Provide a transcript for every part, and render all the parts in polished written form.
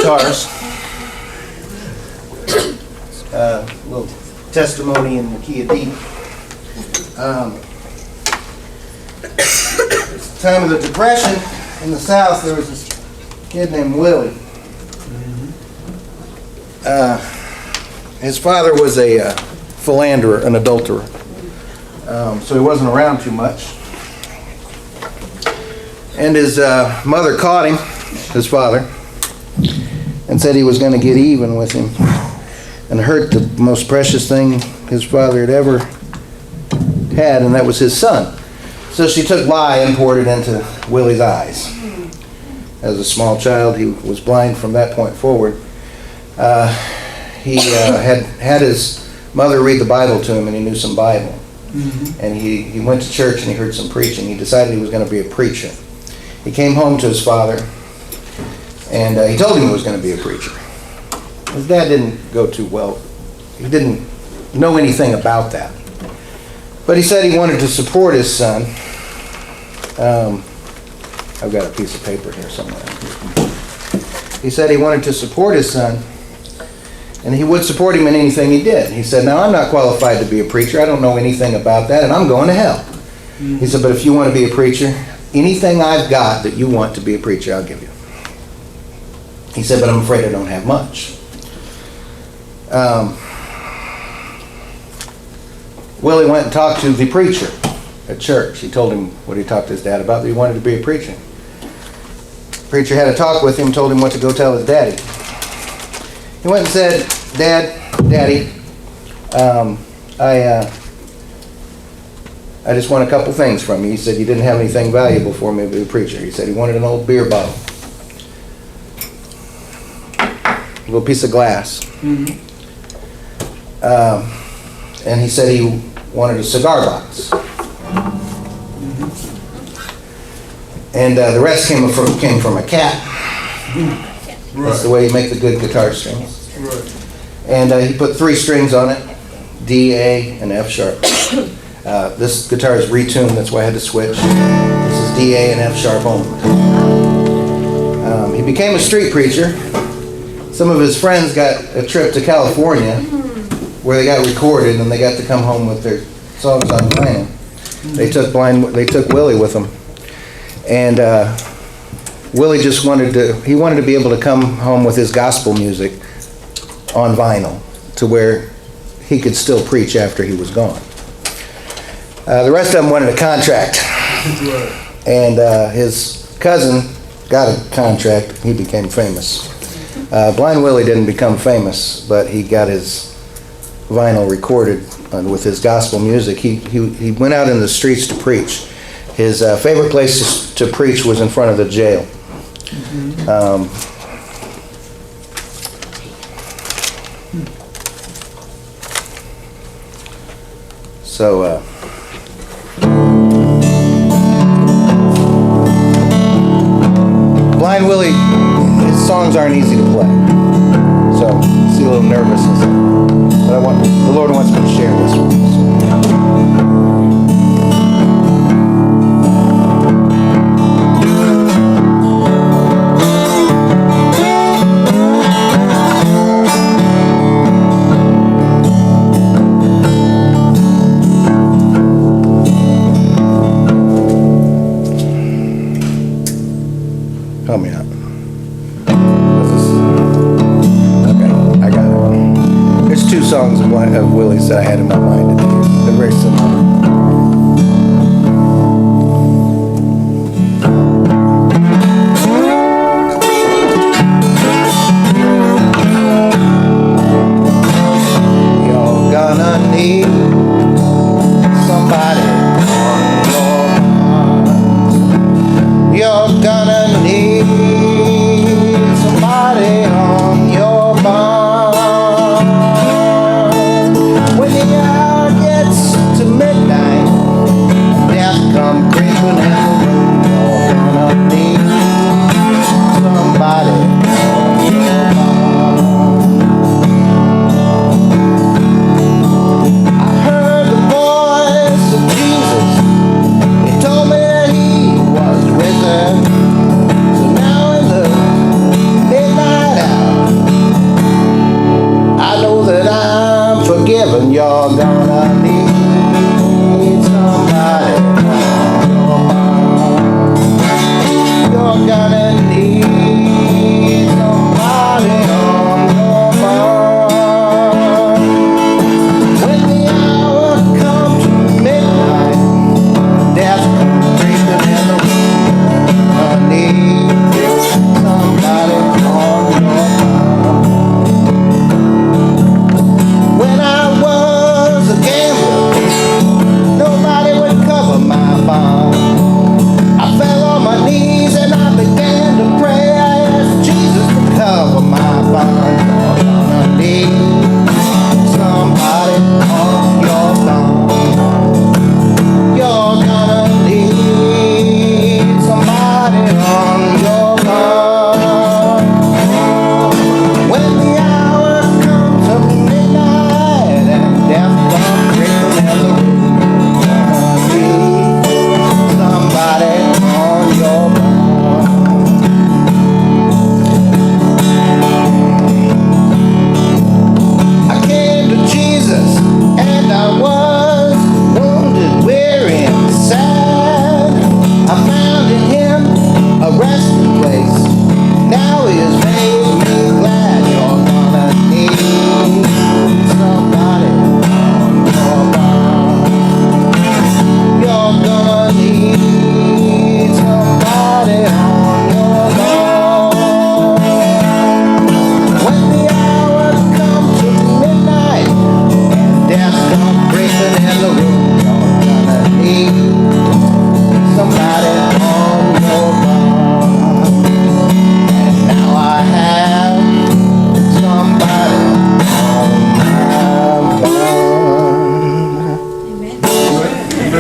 guitars. A little testimony in the key of D. Time of the Depression in the South, there was this kid named Willie. His father was a philanderer, an adulterer, so he wasn't around too much. And his mother caught him, his father, and said he was going to get even with him and hurt the most precious thing his father had ever had, and that was his son. So she took lye and poured it into Willie's eyes. As a small child, he was blind from that point forward. He had his mother read the Bible to him, and he knew some Bible. And he went to church and he heard some preaching. He decided he was going to be a preacher. He came home to his father, and he told him he was going to be a preacher. His dad didn't go too well. He didn't know anything about that. But he said he wanted to support his son. I've got a piece of paper here somewhere. He said he wanted to support his son, and he would support him in anything he did. He said, now, I'm not qualified to be a preacher. I don't know anything about that, and I'm going to hell. He said, but if you want to be a preacher, anything I've got that you want to be a preacher, I'll give you. He said, but I'm afraid I don't have much. Willie went and talked to the preacher at church. He told him what he talked to his dad about, that he wanted to be a preacher. The preacher had a talk with him, told him what to go tell his daddy. He went and said, Daddy, I just want a couple things from you. He said, you didn't have anything valuable for me to be a preacher. He said he wanted an old beer bottle. A little piece of glass. And he said he wanted a cigar box. And the rest came from a cat. That's the way you make the good guitar strings. And he put 3 strings on it, D, A, and F sharp. This guitar is retuned, that's why I had to switch. This is D, A, and F sharp only. He became a street preacher. Some of his friends got a trip to California where they got recorded, and they got to come home with their songs on vinyl. They took Willie with them. And Willie just wanted to be able to come home with his gospel music on vinyl to where he could still preach after he was gone. The rest of them wanted a contract. And his cousin got a contract. He became famous. Blind Willie didn't become famous, but he got his vinyl recorded with his gospel music. He went out in the streets to preach. His favorite place to preach was in front of the jail. Blind Willie, his songs aren't easy to play. So, I see a little nervousness. But the Lord wants me to share this with you. Help me out. Okay, I got it. There's 2 songs of Willie's that I had in my mind to do. They're very similar. You're gonna need somebody on your mind. You're gonna need somebody on your bond. When the hour gets to midnight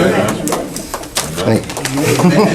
very much. Thank-